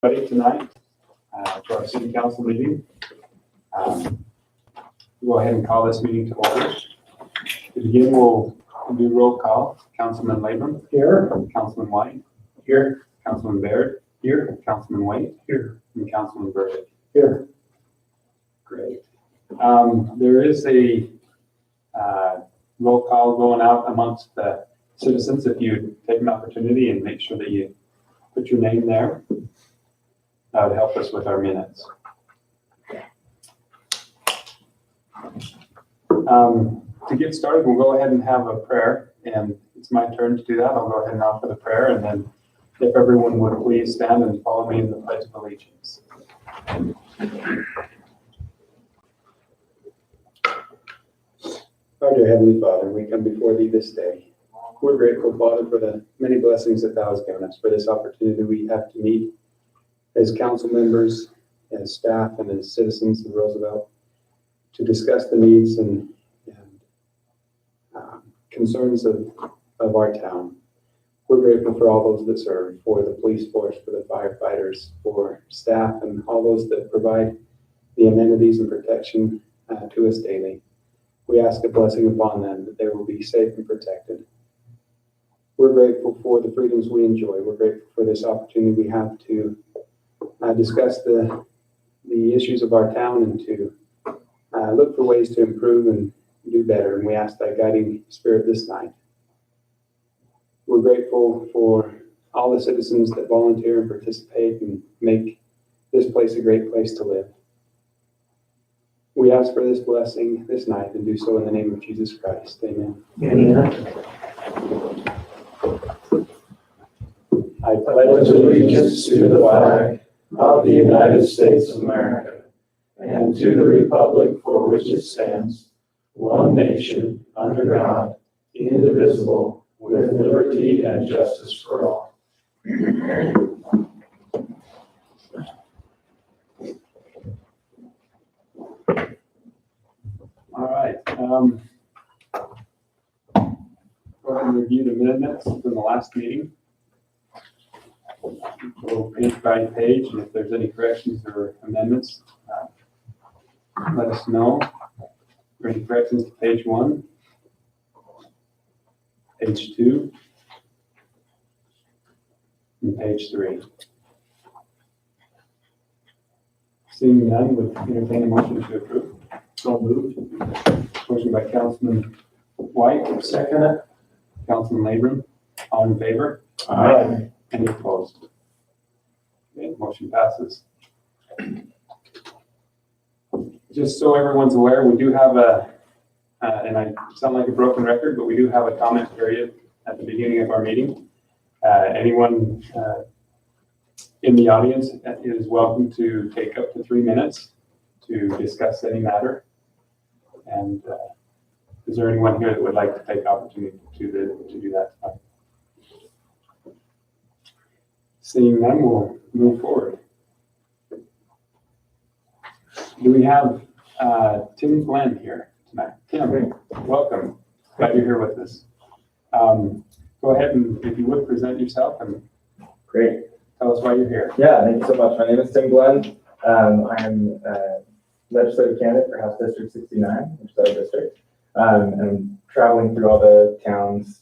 Tonight to our city council meeting. We'll go ahead and call this meeting to order. To begin, we'll do roll call. Councilman Labrum. Here. Councilman White. Here. Councilman Baird. Here. Councilman White. Here. And Councilman Burdick. Here. Great. There is a roll call going out amongst the citizens. If you take an opportunity and make sure that you put your name there, that would help us with our minutes. To get started, we'll go ahead and have a prayer, and it's my turn to do that. I'll go ahead and offer the prayer, and then if everyone would please stand and follow me in the Pledge of Allegiance. Our dear Heavenly Father, we come before Thee this day. We're grateful, Father, for the many blessings that Thou hast given us, for this opportunity we have to meet as council members, as staff, and as citizens of Roosevelt to discuss the needs and concerns of our town. We're grateful for all those that serve, for the police force, for the firefighters, for staff, and all those that provide the amenities and protection to us daily. We ask a blessing upon them, that they will be safe and protected. We're grateful for the freedoms we enjoy. We're grateful for this opportunity we have to discuss the issues of our town and to look for ways to improve and do better. And we ask Thy guiding spirit this night. We're grateful for all the citizens that volunteer and participate and make this place a great place to live. We ask for this blessing this night and do so in the name of Jesus Christ. Amen. Amen. I pledge allegiance to the flag of the United States of America and to the republic for which it stands, one nation, under God, indivisible, with liberty and justice for all. All right. Go ahead and review the minutes from the last meeting. Go page by page, and if there's any corrections or amendments, let us know. Are there any corrections to page 1, page 2, and page 3? Seeing none, would entertain a motion to approve. So moved. Motion by Councilman White. Second it. Councilman Labrum. All in favor? Aye. Any opposed? Okay, motion passes. Just so everyone's aware, we do have and I sound like a broken record, but we do have a comment period at the beginning of our meeting. Anyone in the audience is welcome to take up to 3 minutes to discuss any matter. And is there anyone here that would like to take opportunity to do that? Seeing none, we'll move forward. Do we have Tim Glenn here tonight? Tim, welcome. Glad you're here with us. Go ahead and, if you would, present yourself and Great. tell us why you're here. Yeah, thank you so much. My name is Tim Glenn. I am a legislative candidate for House District 69, which is our district. And I'm traveling through all the towns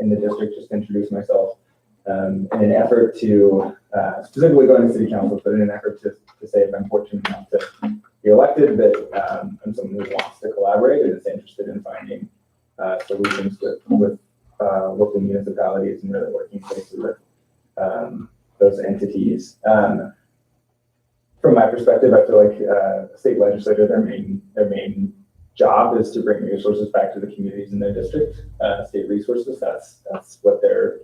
in the district just to introduce myself in an effort to, specifically going to city council, but in an effort to say if I'm fortunate enough to be elected, that I'm someone who wants to collaborate and is interested in finding solutions with local municipalities and really working closely with those entities. From my perspective, I feel like a state legislator, their main job is to bring resources back to the communities in their district. State resources, that's what they're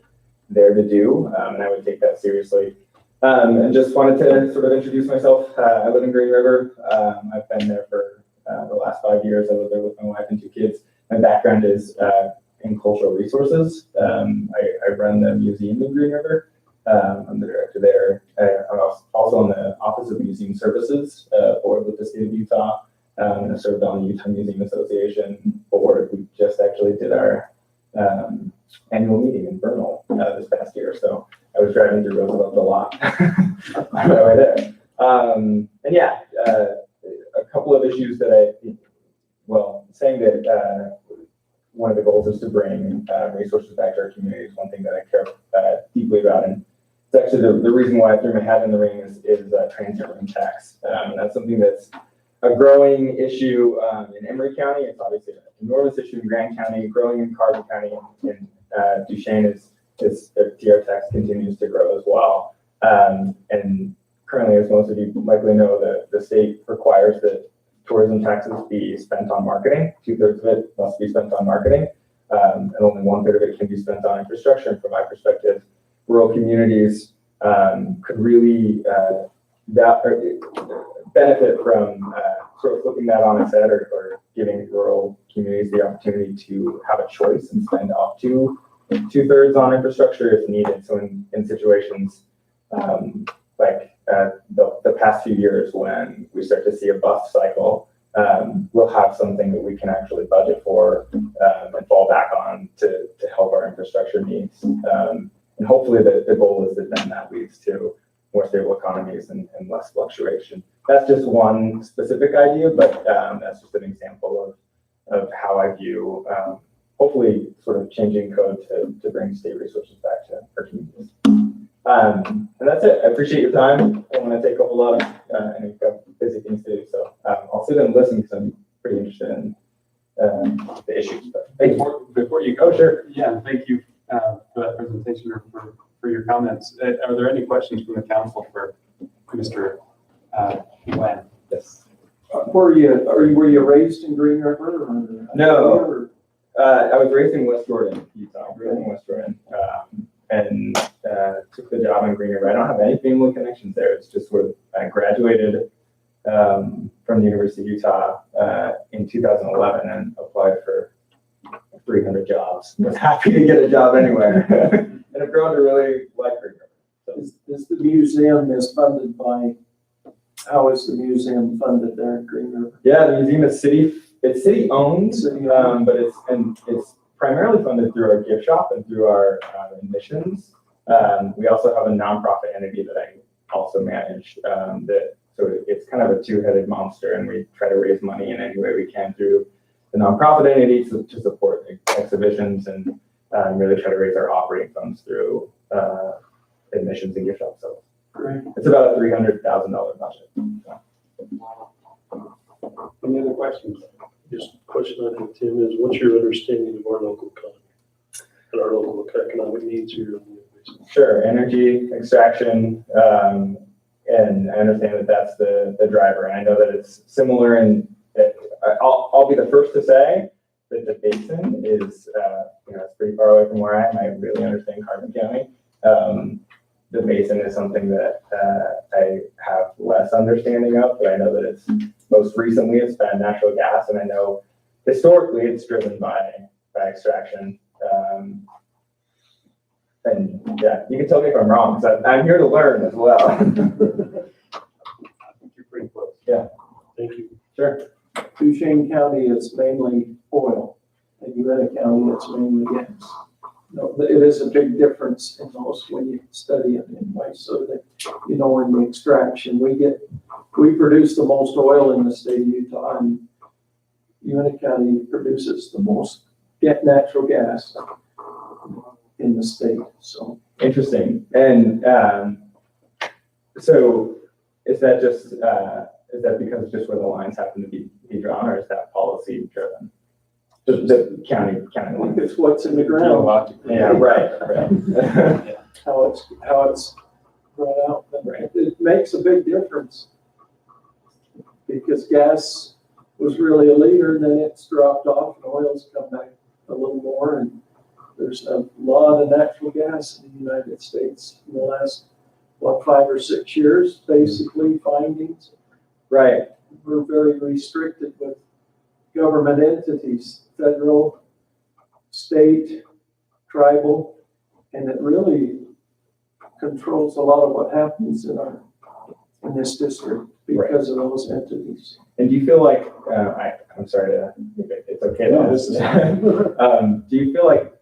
there to do, and I would take that seriously. And just wanted to sort of introduce myself. I live in Green River. I've been there for the last 5 years. I live there with my wife and 2 kids. My background is in cultural resources. I run the museum in Green River. I'm the director there. I'm also on the Office of Museum Services board with the state of Utah. And I served on the Utah Museum Association board. We just actually did our annual meeting in Vernal this past year. So I was driving through Roosevelt a lot on my way there. And yeah, a couple of issues that saying that one of the goals is to bring resources back to our communities. One thing that I care deeply about, and it's actually the reason why I threw my hat in the ring is transit room tax. And that's something that's a growing issue in Emory County. It's obviously an enormous issue in Grand County, growing in Carbon County, and Duchesne the TR tax continues to grow as well. And currently, as most of you likely know, the state requires that tourism taxes be spent on marketing. 2/3 of it must be spent on marketing, and only 1/3 of it can be spent on infrastructure. And from my perspective, rural communities could really benefit from sort of flipping that on its head, or giving rural communities the opportunity to have a choice and spend up to 2/3 on infrastructure if needed. So in situations like the past few years, when we start to see a bus cycle, we'll have something that we can actually budget for and fall back on to help our infrastructure needs. And hopefully the goal is that then that leads to more stable economies and less fluctuation. That's just one specific idea, but that's just an example of how I view hopefully sort of changing code to bring state resources back to our communities. And that's it. I appreciate your time. I don't want to take up a lot of, and you've got busy things to do, so I'll sit and listen because I'm pretty interested in the issues. But thank you. Before you go, sure. Yeah, thank you for that presentation or for your comments. Are there any questions from the council for Mr. Glenn? Yes. Were you raised in Green River? Or, No. I was raised in West Jordan, Utah. Grew up in West Jordan, and took the job in Green River. I don't have any family connections there. It's just sort of I graduated from the University of Utah in 2011 and applied for 300 jobs. Was happy to get a job anywhere, and I've grown to really like Green River. So. Is the museum funded by? How is the museum funded there at Green River? Yeah, the museum is city owned, but it's primarily funded through our gift shop and through our admissions. We also have a nonprofit entity that I also manage. It's kind of a two-headed monster, and we try to raise money in any way we can through the nonprofit entity to support exhibitions and really try to raise our operating funds through admissions and gift shop sales. Great. It's about a $300,000 budget. So. Any other questions? Just a question I have, Tim, is what's your understanding of our local economy and our local economic needs here in the Basin? Sure, energy extraction, and I understand that that's the driver. And I know that it's similar in that I'll be the first to say that the basin is, it's pretty far away from where I am. I really understand Carbon County. The basin is something that I have less understanding of, but I know that it's most recently it's been natural gas, and I know historically it's driven by extraction. And yeah, you can tell me if I'm wrong, because I'm here to learn as well. I think you're pretty close. Yeah. Thank you. Sure. Duchesne County is mainly oil, and Uinta County it's mainly gas. No, it is a big difference in those when you study it anyway. So that in the extraction we produce the most oil in the state of Utah, and Uinta County produces the most natural gas in the state. So Interesting. And so is that just is that because it's just where the lines happen to be drawn, or is that policy driven? The county I think lines. it's what's in the ground, Yeah, right. how it's brought out. But Right. it makes a big difference because gas was really a leader, then it's dropped off, and oil's come back a little more, and there's a lot of natural gas in the United States in the last 5 or 6 years. Basically, findings. Right. We're very restricted with government entities, federal, state, tribal, and it really controls a lot of what happens in this district because of those entities. And do you feel like I'm sorry to it's okay to ask. Do you feel like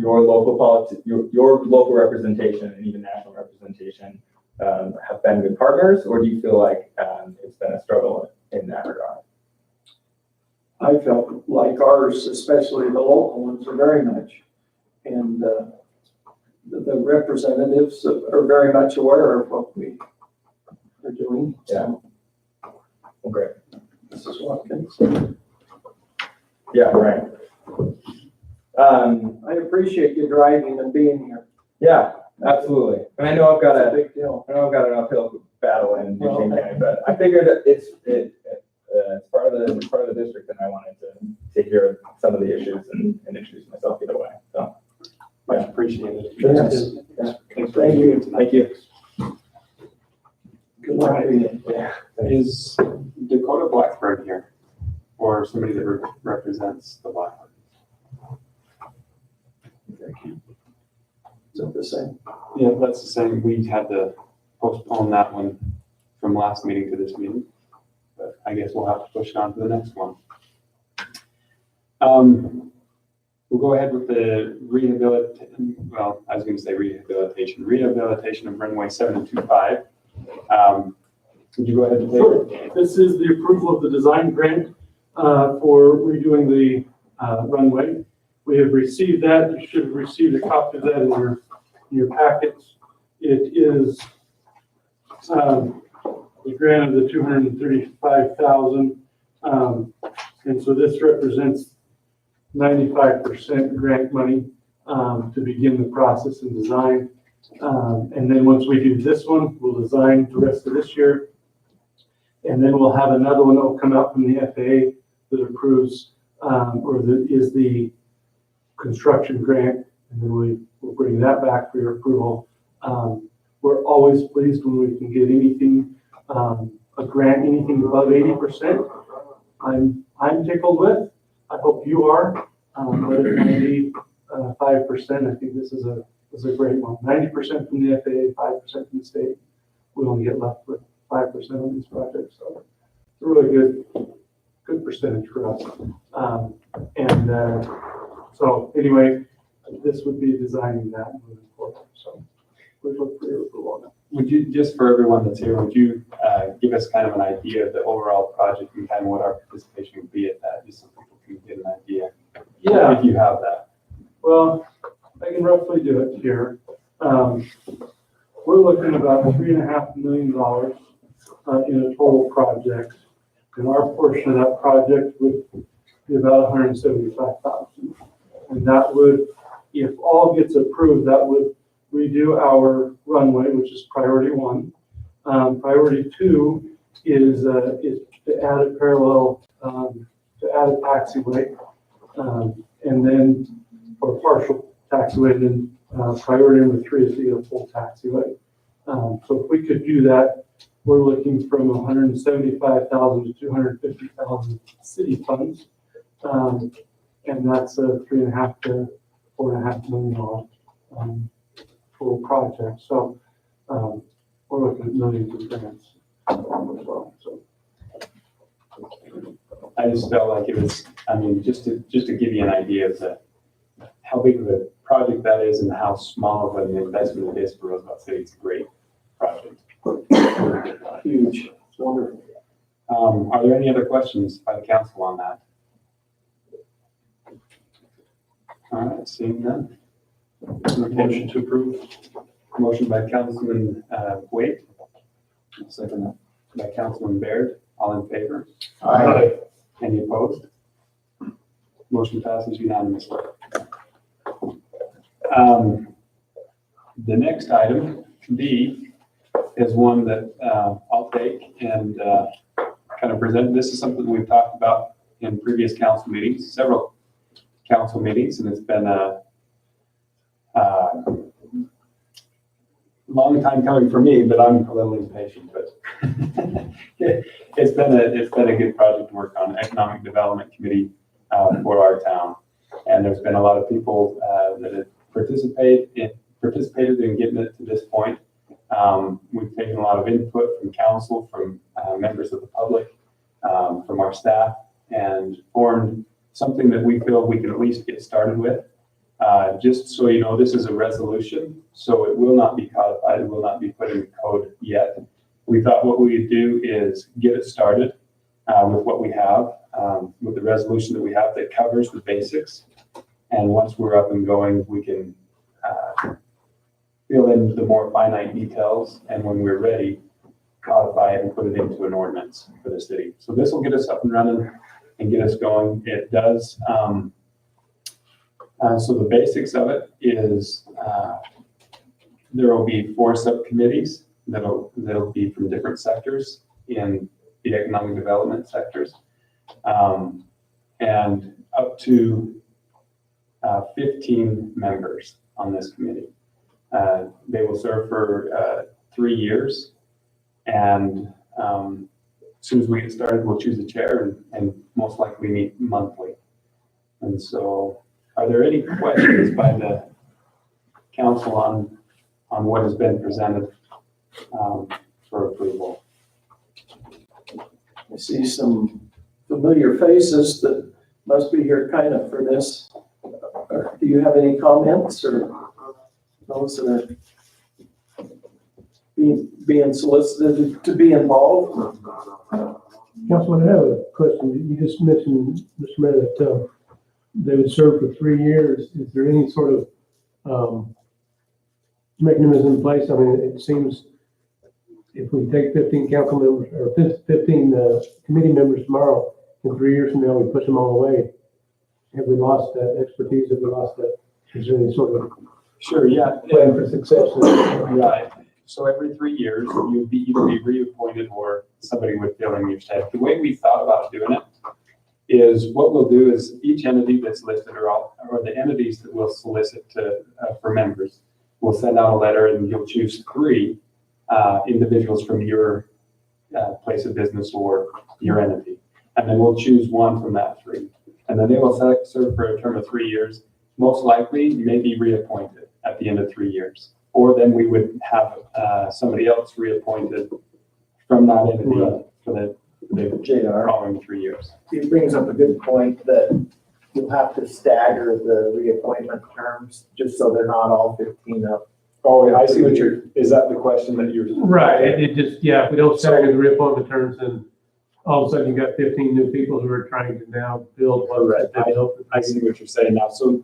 your local representation and even national representation have been good partners, or do you feel like it's been a struggle in that regard? I felt like ours, especially the local ones, are very much. And the representatives are very much aware of what we are doing. Yeah. Well, great. Mrs. Watkins. Yeah, right. I appreciate you driving and being here. Yeah, absolutely. And I know I've got It's a a big deal. an uphill battle in Duchesne County, but I figured that it's part of the district, and I wanted to hear some of the issues and introduce myself either way. So Much appreciated. Yes. Yeah. Thanks for being here tonight. thank you. Good luck. Yeah. Is Dakota Blackbird here, or somebody that represents the Blackbird? Is that the same? Yeah, that's the same. We had to postpone that one from last meeting to this meeting, but I guess we'll have to push it on to the next one. We'll go ahead with the rehabilitation of runway 725. Would you go ahead and take it? This is the approval of the design grant for redoing the runway. We have received that. You should have received a copy of that in your packets. It is the grant of the $235,000, and so this represents 95% grant money to begin the process and design. And then once we do this one, we'll design the rest of this year. And then we'll have another one that will come out from the FAA that approves or that is the construction grant. And then we'll bring that back for your approval. We're always pleased when we can get anything, a grant, anything above 80%. I'm tickled with. I hope you are. But it might be 5%. I think this is a great one. 90% from the FAA, 5% from the state. We only get left with 5% on these projects. So it's a really good percentage for us. So anyway, this would be designing that moving forward. So we look for your approval on that. Would you, just for everyone that's here, would you give us kind of an idea of the overall project and kind of what our participation would be at that, just so people can get an idea? Yeah. If you have that. Well, I can roughly do it here. We're looking at about $3.5 million in a total project. And our portion of that project would be about $175,000. And that would, if all gets approved, that would redo our runway, which is priority one. Priority two is to add a parallel, to add a taxiway. And then, or partial taxiway, and then priority number three is to get a full taxiway. So if we could do that, we're looking from $175,000 to $250,000 city funds. And that's a $3.5 to $4.5 million total project. So we're looking at millions of grants as well. So. I just felt like it was, I mean, just to give you an idea of how big of a project that is and how small of an investment it is for Roosevelt City. It's a great project. Huge. It's wonderful. Are there any other questions by the council on that? All right, seeing none. Motion to approve. Motion by Councilman Wade. Second by Councilman Baird. All in favor? Aye. Any opposed? Motion passes unanimously. The next item, B, is one that I'll take and kind of present. This is something we've talked about in previous council meetings, several council meetings, and it's been a long time coming for me, but I'm a little impatient. But it's been a good project to work on. Economic Development Committee for our town, and there's been a lot of people that have participated in getting it to this point. We've taken a lot of input from council, from members of the public, from our staff, and formed something that we feel we can at least get started with. Just so you know, this is a resolution, so it will not be codified, it will not be put in code yet. We thought what we would do is get it started with what we have, with the resolution that we have that covers the basics. And once we're up and going, we can fill in the more finite details, and when we're ready, codify it and put it into an ordinance for the city. So this will get us up and running and get us going. It does. So the basics of it is there will be 4 subcommittees that'll be from different sectors in the economic development sectors, and up to 15 members on this committee. They will serve for 3 years, and as soon as we get started, we'll choose a chair and most likely meet monthly. And so, are there any questions by the council on what has been presented for approval? I see some familiar faces that must be here kind of for this. Do you have any comments or those that are being solicited to be involved? Councilman, I have a question. You just mentioned, Mr. Mayor, that they would serve for 3 years. Is there any sort of mechanism in place? I mean, it seems if we take 15 council members or 15 committee members tomorrow, in 3 years from now, we push them all away. Have we lost that expertise? Have we lost that? Is there any sort of Sure, yeah. plan for success? Right. So every 3 years, you'd either be reappointed or somebody would fill in your stead. The way we thought about doing it is what we'll do is each entity that's listed or the entities that we'll solicit for members, we'll send out a letter and you'll choose 3 individuals from your place of business or your entity. And then we'll choose 1 from that 3. And then they will serve for a term of 3 years. Most likely, you may be reappointed at the end of 3 years. Or then we would have somebody else reappointed from that entity for the following 3 years. He brings up a good point that you'll have to stagger the reappointment terms, just so they're not all 15 up. Oh, I see is that the question that you're? Right. It just, yeah, if we don't stagger the reappointment terms, then all of a sudden you got 15 new people who are trying to now build. I see what you're saying now. So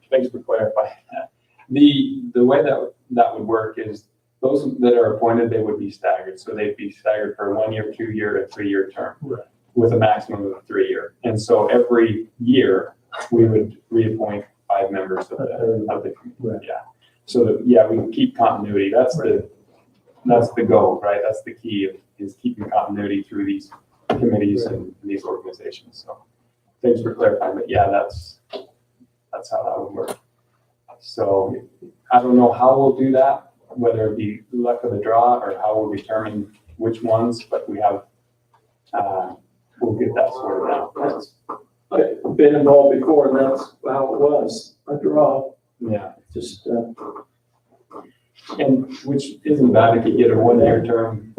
thanks for clarifying that. The way that would work is those that are appointed, they would be staggered. So they'd be staggered for a 1 year, 2 year, and 3 year term, right, with a maximum of 3 year. And so every year we would reappoint 5 members of the committee. Right. Yeah. So that, yeah, we can keep continuity. That's the goal, right? That's the key is keeping continuity through these committees and these organizations. So thanks for clarifying. But yeah, that's how that would work. So I don't know how we'll do that, whether it be luck of the draw or how we'll determine which ones, but we have, we'll get that sorted out. I've been involved before, and that's how it was, a draw. Yeah. Just, And which isn't bad if you get a 1 year term,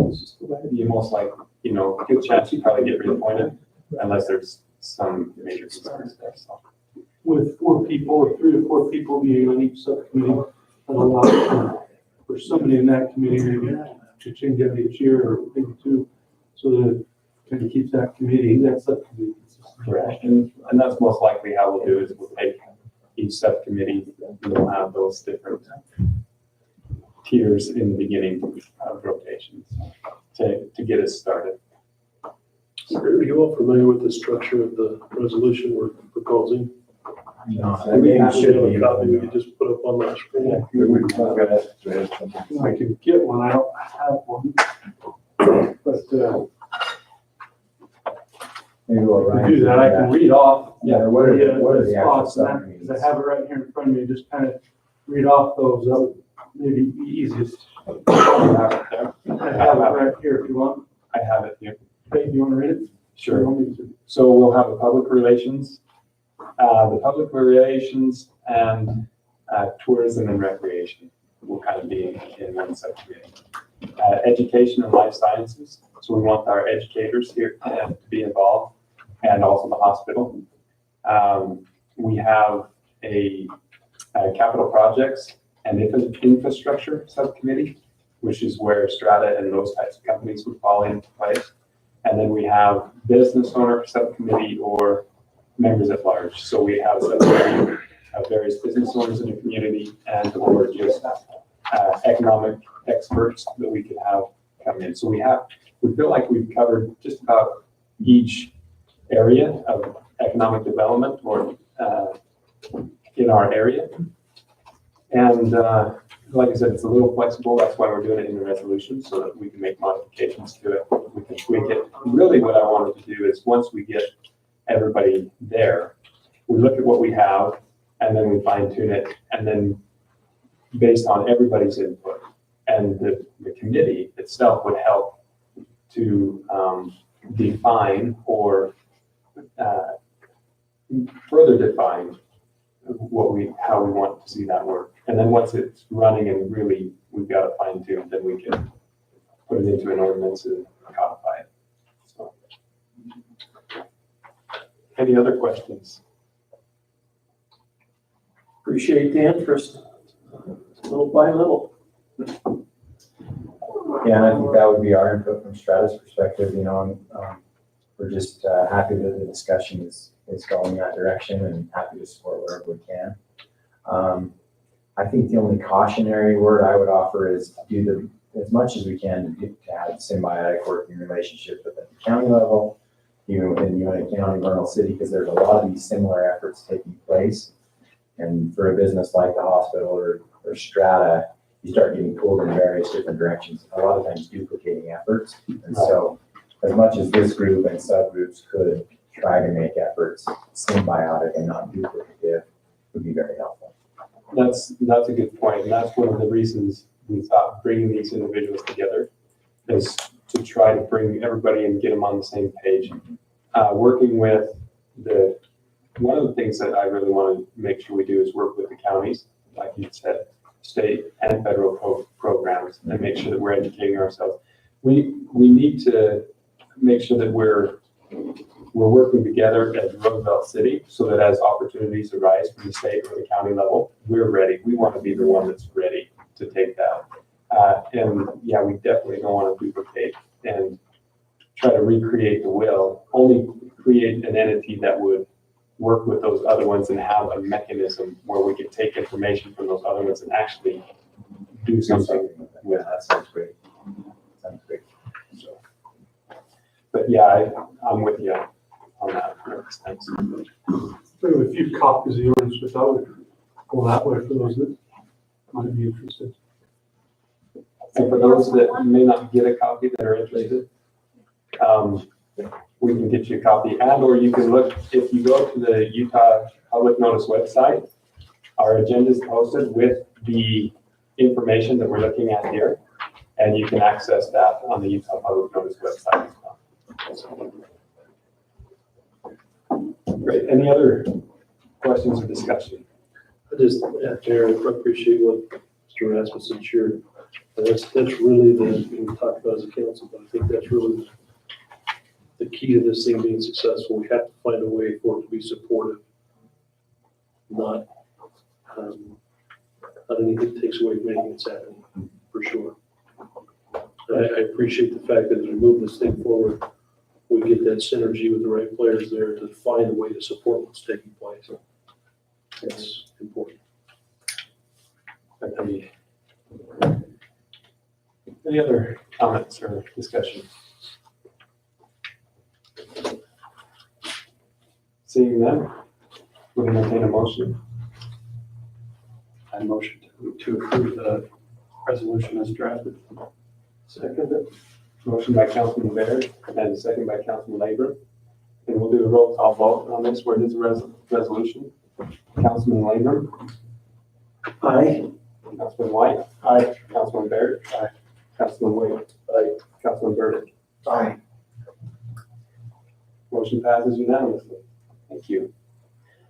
you most like, good chance you probably get reappointed unless there's some major concerns there. So. With 4 people or 3 or 4 people being on each subcommittee, that allows for somebody in that committee maybe to change out each year or maybe 2, so that it kind of keeps that subcommittee. Correct. And that's most likely how we'll do is we'll take each subcommittee and we'll have those different tiers in the beginning of rotations to get us started. Are you all familiar with the structure of the resolution we're proposing? We have Should have a copy we could just put up on that screen. I could get one, I don't have one. But Maybe we'll to write do that, I can read off. Yeah, what are the the actual spots, and subcommittees? because I have it right here in front of me, just kind of read off those, that would maybe be easiest. You have it there? I have it right here if you want. I have it here. Hey, do you want to read it? Sure. You want me to? So we'll have a public relations, and tourism and recreation will kind of be in one subcommittee. Education and life sciences. So we want our educators here to be involved, and also the hospital. We have a capital projects and infrastructure subcommittee, which is where strata and those types of companies would fall into place. And then we have business owner subcommittee or members at large. So we have a subcommittee of various business owners in the community and or just economic experts that we could have come in. So we feel like we've covered just about each area of economic development or in our area. And like I said, it's a little flexible. That's why we're doing it in the resolution so that we can make modifications to it. We can tweak it. Really what I wanted to do is once we get everybody there, we look at what we have and then we fine tune it. And then based on everybody's input and the committee itself would help to define or further define how we want to see that work. And then once it's running and really we've got it fine tuned, then we can put it into an ordinance and codify it. So, any other questions? Appreciate the interest, little by little. Yeah, and I think that would be our input from Strata's perspective, you know, we're just happy that the discussion is going that direction and happy to support wherever we can. I think the only cautionary word I would offer is to do as much as we can to have a symbiotic working relationship at the county level, in Uinta County, Vernal City, because there's a lot of these similar efforts taking place. And for a business like the hospital or Strata, you start getting pulled in various different directions, a lot of times duplicating efforts. And so as much as this group and subgroups could try to make efforts symbiotic and not duplicative, would be very helpful. That's a good point. And that's one of the reasons we thought bringing these individuals together is to try to bring everybody and get them on the same page. Working with one of the things that I really want to make sure we do is work with the counties, like you said, state and federal programs, and make sure that we're educating ourselves. We need to make sure that we're working together as Roosevelt City so that as opportunities arise from the state or the county level, we're ready. We want to be the one that's ready to take that. And yeah, we definitely don't want to duplicate and try to recreate the wheel, only create an entity that would work with those other ones and have a mechanism where we could take information from those other ones and actually do something with That sounds great. Sounds great. So, but yeah, I'm with you on that. Thanks. We have a few copies of the ordinance, but I would go that way for those that might be interested. And for those that may not get a copy that are interested, we can get you a copy, and or you can look, if you go to the Utah Public Notice website, our agenda is posted with the information that we're looking at here, and you can access that on the Utah Public Notice website as well. Great. Any other questions or discussion? I just, Mayor, I appreciate what Mr. Rasmussen shared. That's really we talked about as a council, but I think that's really the key to this thing being successful. We have to find a way for it to be supportive, not anything that takes away from anything that's happening, for sure. I appreciate the fact that as we move this thing forward, we get that synergy with the right players there to find a way to support what's taking place. That's important. Okay. Any other comments or discussion? Seeing none, we'll entertain a motion. I motion to approve the resolution as drafted. Second. Motion by Councilman Baird and second by Councilman Labor. And we'll do a roll call vote on this. Where is the resolution? Councilman Labor. Aye. Councilman White. Aye. Councilman Baird. Aye. Councilman Williams. Aye. Councilman Burdick. Aye. Motion passes unanimously. Thank you.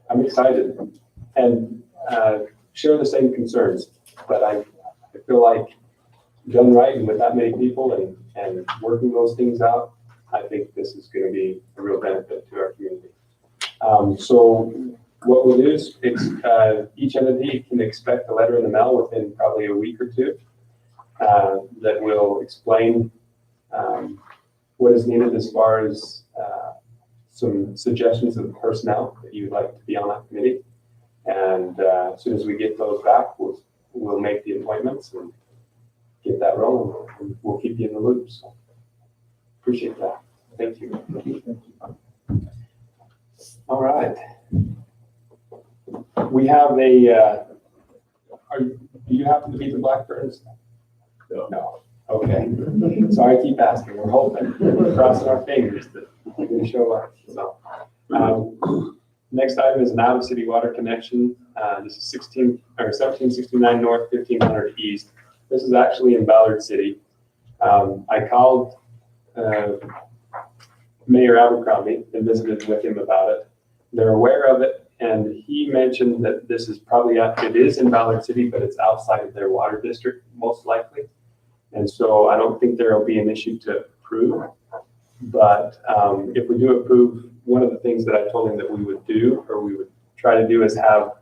I'm excited and share the same concerns, but I feel like done right and with that many people and working those things out, I think this is going to be a real benefit to our community. So what we'll do is each entity can expect a letter in the mail within probably a week or two that will explain what is needed as far as some suggestions of personnel that you would like to be on that committee. And as soon as we get those back, we'll make the appointments and get that rolling. And we'll keep you in the loop. So appreciate that. Thank you. All right. We have do you happen to be the Blackbirds? No. Okay. So I keep asking. We're hoping, we're crossing our fingers that you're going to show up. So, next item is an out of city water connection. This is 1769 North, 1500 East. This is actually in Ballard City. I called Mayor Abercrombie and visited with him about it. They're aware of it, and he mentioned that this is probably, it is in Ballard City, but it's outside of their water district, most likely. And so I don't think there will be an issue to approve. But if we do approve, one of the things that I told him that we would do, or we would try to do, is have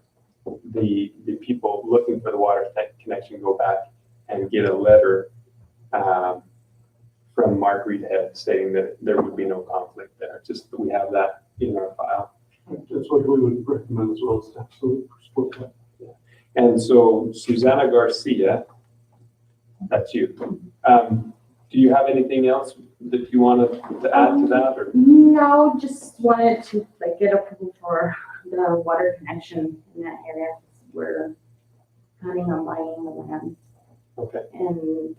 the people looking for the water connection go back and get a letter from Mark Reedhead stating that there would be no conflict there. Just that we have that in our file. That's what we would recommend as well, is to absolutely support that. And so Susanna Garcia, that's you. Do you have anything else that you wanted to add to that? Or? No, just wanted to get approval for the water connection in that area. We're planning on buying the land. Okay. And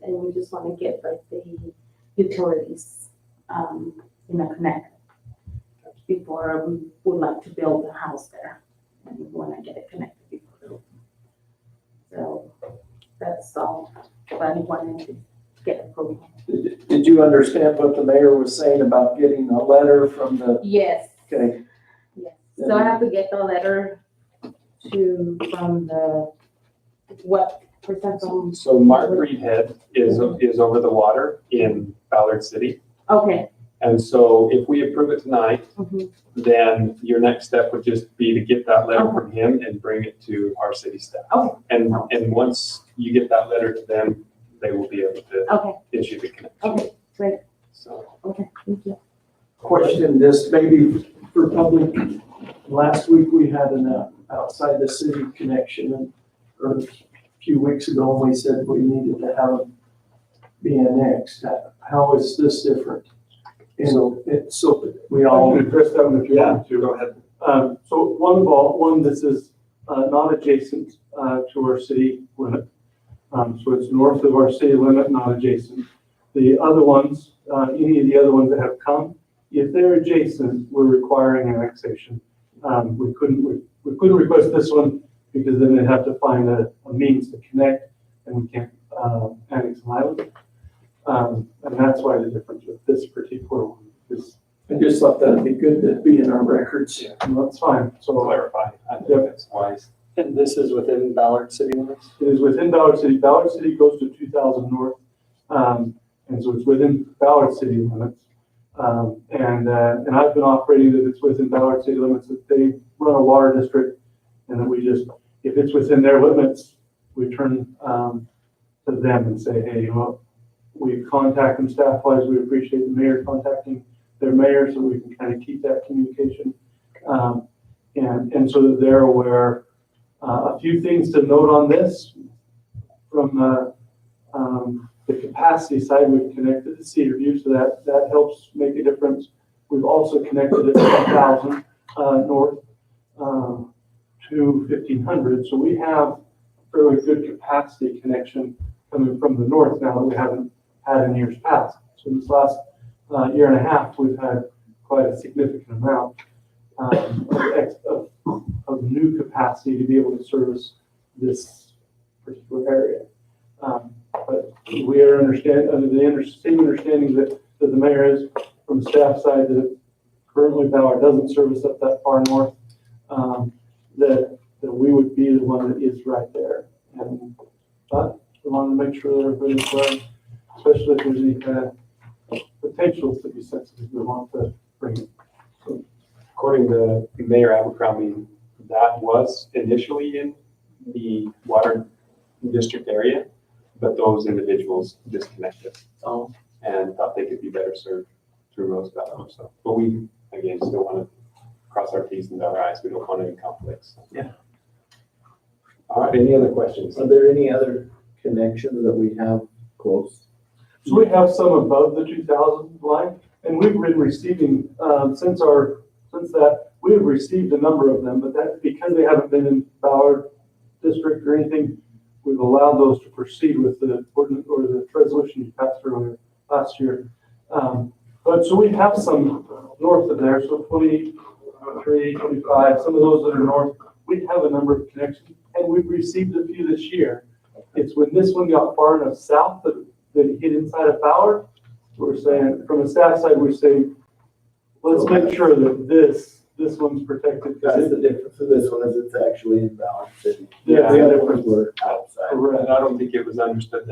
and we just want to get the utilities connected before we would like to build a house there, and we want to get it connected before. So that's all. But I wanted to get approval. Did you understand what the mayor was saying about getting a letter from the, Yes. okay, Yes. So I have to get the letter from the what percent from. So Mark Reedhead is over the water in Ballard City. Okay. And so if we approve it tonight, Mhm. then your next step would just be to get that letter from him and bring it to our city staff. Okay. And once you get that letter to them, they will be able to Okay. issue the connection. Okay. Great. So, Okay. Thank you. Question this maybe for public. Last week we had an outside the city connection, or a few weeks ago, we said we needed to have it be annexed. How is this different? So we I all, can address that one if you Yeah, want to. go ahead. So this is not adjacent to our city limit. So it's north of our city limit, not adjacent. The other ones, any of the other ones that have come, if they're adjacent, we're requiring annexation. We couldn't request this one because then they'd have to find a means to connect, and we can't annex an island. And that's why the difference with this particular one is. I just thought that'd be good to be in our records. That's fine. So Clarify. I think that's wise. And this is within Ballard city limits? it is within Ballard City. Ballard City goes to 2,000 north. And so it's within Ballard City limits. And I've been operating that it's within Ballard City limits, that they run a water district, and that we just, if it's within their limits, we turn to them and say, hey, we contact them staff-wise. We appreciate the mayor contacting their mayor so we can kind of keep that communication. And so that they're aware. A few things to note on this from the capacity side, we've connected the Cedar View, so that helps make a difference. We've also connected it 1,000 north to 1,500, so we have fairly good capacity connection coming from the north now that we haven't had in years past. So this last year and a half, we've had quite a significant amount of new capacity to be able to service this particular area. But we are under the same understanding that the mayor is from the staff side that currently Ballard doesn't service up that far north, that we would be the one that is right there. But we want to make sure that everybody's aware, especially if there's any kind of potentials to be sensitive, we want to bring it. So, according to Mayor Abercrombie, that was initially in the water district area, but those individuals disconnected. Oh. And thought they could be better served through Roosevelt. So, but we, again, still want to cross our T's and dot our I's. We don't want any conflicts. Yeah. All right, any other questions? Are there any other connections that we have close? So we have some above the 2000 line, and we've been receiving, since that, we have received a number of them, but that, because they haven't been in Ballard District or anything, we've allowed those to proceed with the ordinance or the resolution you passed earlier last year. But so we have some north of there, so 23, 25, some of those that are north, we have a number of connections, and we've received a few this year. It's when this one got far enough south that it hit inside of Ballard, we're saying, from the staff side, we're saying, let's make sure that this one's protected. That's the difference of this one, is it's actually in Ballard City. Yeah, The other ones were outside. And I don't think it was understood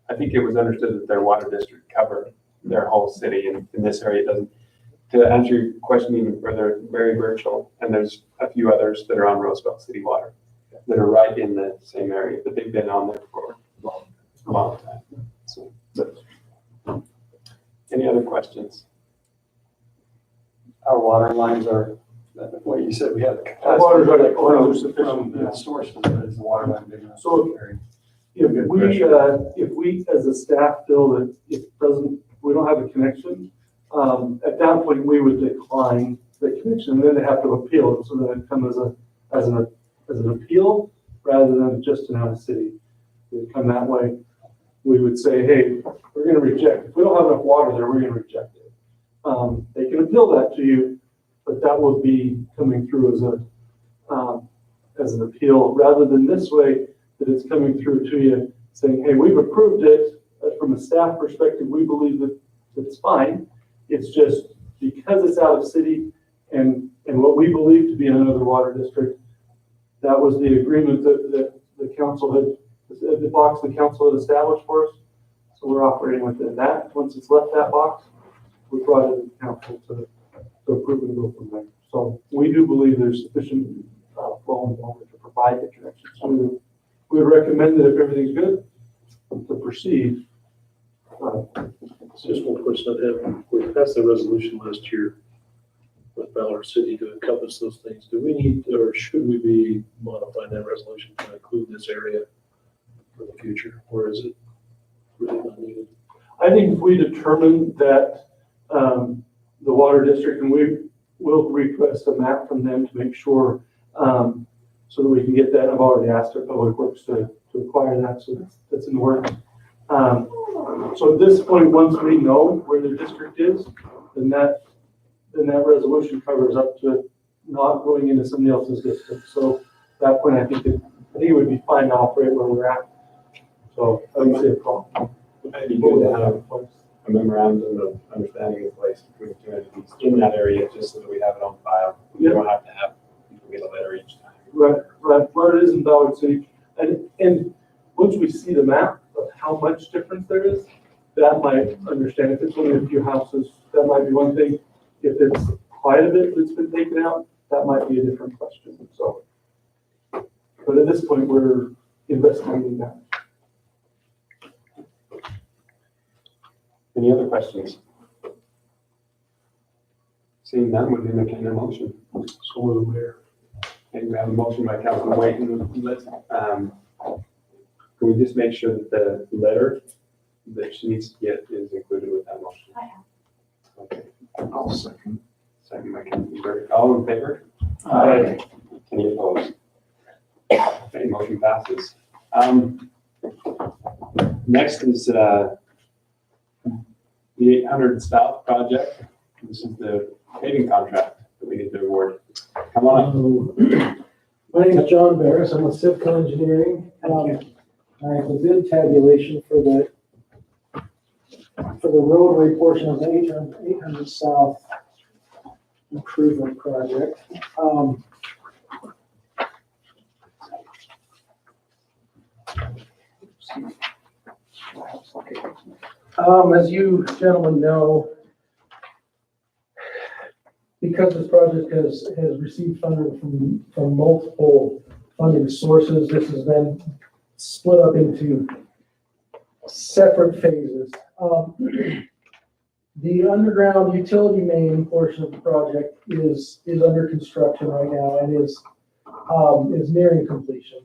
I think it was understood that their water district covered their whole city, and in this area it doesn't. To answer your question even further, very virtual, and there's a few others that are on Roosevelt City Water that are right in the same area, but they've been on there for a long time. So, any other questions? Our water lines are, what you said, we have the Our waters are sufficient, from yeah. the source, is the water line big enough? So- If we, as a staff, feel that we don't have a connection, at that point, we would decline the connection, and then they have to appeal it, so that it comes as an appeal rather than just an out of city. It would come that way. We would say, hey, we're gonna reject. If we don't have enough water there, we're gonna reject it. They can appeal that to you, but that would be coming through as an appeal, rather than this way, that it's coming through to you saying, hey, we've approved it. From a staff perspective, we believe that it's fine. It's just because it's out of city and what we believe to be in another water district, that was the agreement that the council the box the council had established for us. So we're operating within that. Once it's left that box, we brought it to the council to approve and go from there. So we do believe there's sufficient flow and water to provide the connection. So we would recommend that if everything's good, to proceed. It's just one question I have. We passed the resolution last year with Ballard City to encompass those things. Do we need, or should we be modifying that resolution to include this area for the future? Or is it really not needed? I think if we determine that the water district, and we will request a map from them to make sure, so that we can get that. I've already asked our public works to acquire that, so that's in the works. So at this point, once we know where the district is, then that resolution covers up to not going into somebody else's district. So at that point, I think it would be fine to operate where we're at. So I would say a problem. Maybe good to have a memorandum of understanding in place between the two entities in that area, just so that we have it on file. We don't have to have people get a letter each time. Right, where it is in Ballard City. And once we see the map of how much difference there is, that might understand. If it's only a few houses, that might be one thing. If it's quite a bit that's been taken out, that might be a different question. So, but at this point, we're investigating that. Any other questions? Seeing none, would you entertain a motion? So we're the mayor. Okay, we have a motion by Councilman Whiten. Let's, can we just make sure that the letter that she needs to get is included with that motion? I have. Okay, I'll second. second by Councilman Burke. All in favor? Aye. Any opposed? Okay, motion passes. Next is, the 800 South project. This is the paving contract that we need to award. Come on up. My name is John Barris. I'm with Civco Engineering. I have a bid tabulation for the roadway portion of the 800 South improvement project. As you gentlemen know, because this project has received funding from multiple funding sources, this has been split up into separate phases. The underground utility main portion of the project is under construction right now and is nearing completion.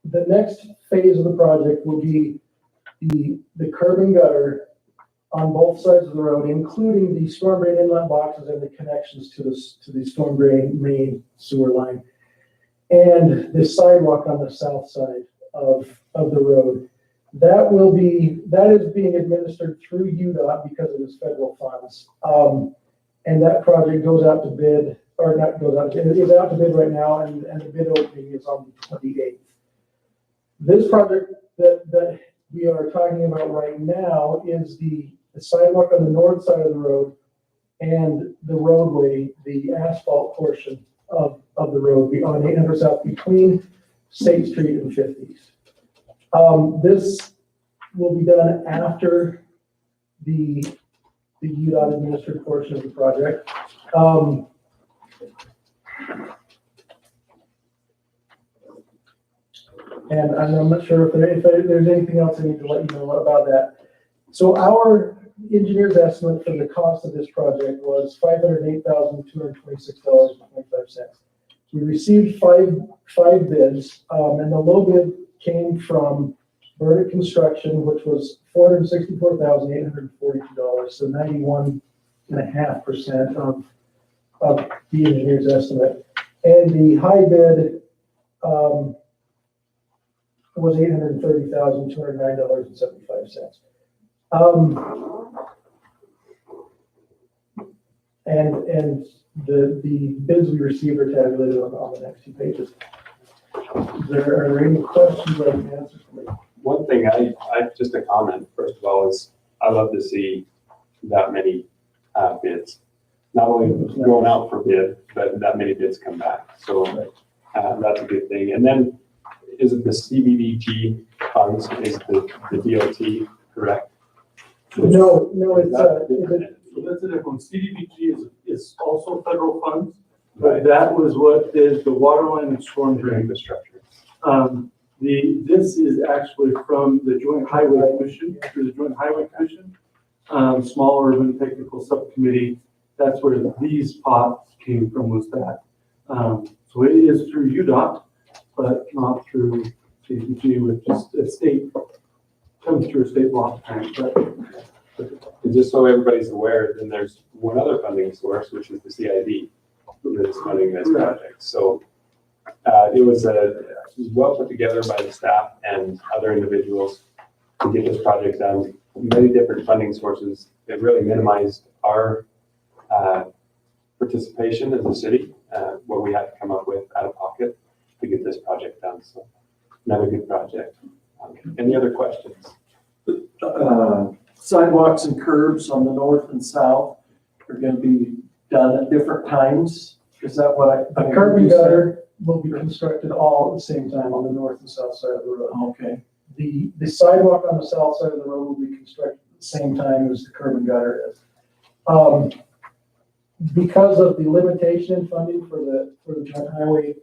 The next phase of the project will be the curb and gutter on both sides of the road, including the storm drain inlet boxes and the connections to the storm drain main sewer line, and the sidewalk on the south side of the road. That is being administered through UDOT because it is federal funds. And that project goes out to bid, or not goes out, it is out to bid right now, and the bid opening is on the 28th. This project that we are talking about right now is the sidewalk on the north side of the road and the roadway, the asphalt portion of the road on 800 South between State Street and 50s. This will be done after the UDOT administered portion of the project. And I'm not sure if there's anything else I need to let you know about that. So our engineer's estimate for the cost of this project was $508,226.25. We received five bids, and the low bid came from Verdict Construction, which was $464,842, so 91.5% of the engineer's estimate. And the high bid was $830,209.75. And the bids we received are tabulated on the next two pages. Are there any questions I can answer for me? One thing just a comment, first of all, is I love to see that many bids. Not only going out for bid, but that many bids come back. So that's a good thing. And then, is it the CBDG funds? Is the DOT correct? No, it's So that's a different one. CDBG is also federal funds, but that was what is the water line and storm drain. Infrastructure. This is actually from the Joint Highway Commission, through the Joint Highway Commission, Small Urban Technical Subcommittee. That's where these pots came from, was that. So it is through UDOT, but not through CDBG, which is a state, comes through a state block grant. And just so everybody's aware, then there's one other funding source, which is the CID, that's funding this project. So it was well put together by the staff and other individuals to get this project done. Many different funding sources. It really minimized our participation as a city, what we had to come up with out of pocket to get this project done. So another good project. Any other questions? Sidewalks and curbs on the north and south are gonna be done at different times. Is that what I? a curb and gutter will be constructed all at the same time on the north and south side of the road. Okay. The sidewalk on the south side of the road will be constructed at the same time as the curb and gutter is. Because of the limitation in funding for the joint highway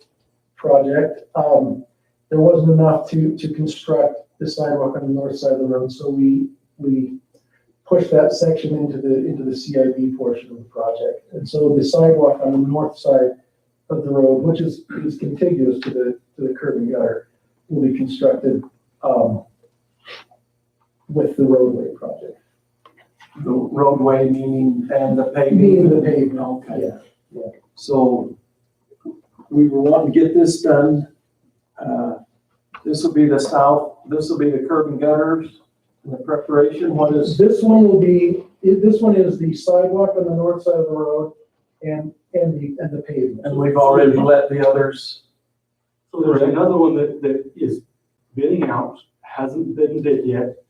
project, there wasn't enough to construct the sidewalk on the north side of the road, so we pushed that section into the CIB portion of the project. And so the sidewalk on the north side of the road, which is contiguous to the curb and gutter, will be constructed with the roadway project. The roadway meaning, and the paving? Meaning the pavement. Okay. Yeah. So we were wanting to get this done. This will be the south, this will be the curb and gutters and the preparation. What is? This one is the sidewalk on the north side of the road and the pavement. And we've already let the others. So there's another one that is bidding out, hasn't been bid yet.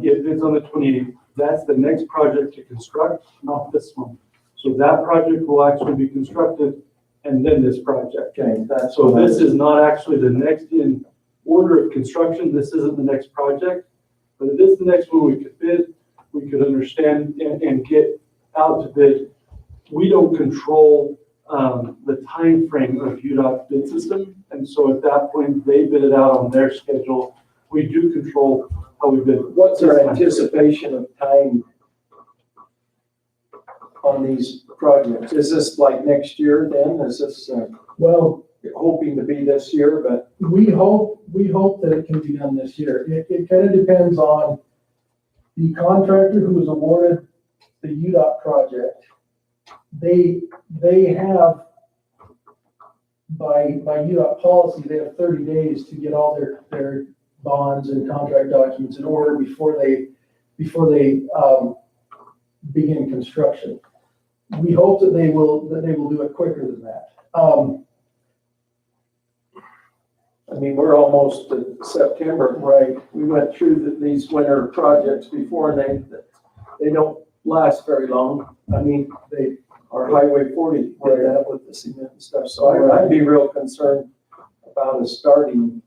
It bids on the 28th. That's the next project to construct, not this one. So that project will actually be constructed and then this project. Okay, that's So this is not actually the next in order of construction. This isn't the next project, but it is the next one we could bid, we could understand and get out to bid we don't control the time frame of UDOT's bid system. And so at that point, they bid it out on their schedule. We do control how we bid. What's our anticipation of time on these projects? Is this like next year then? Is this, Well, hoping to be this year, but we hope that it can be done this year. It kind of depends on the contractor who was awarded the UDOT project. They have, by UDOT policy, they have 30 days to get all their bonds and contract documents in order before they begin construction. We hope that they will do it quicker than that. I mean, we're almost to September, right? We went through these winter projects before and they don't last very long. I mean, our Highway 40 did that with the cement and stuff. So I'd be real concerned about us starting.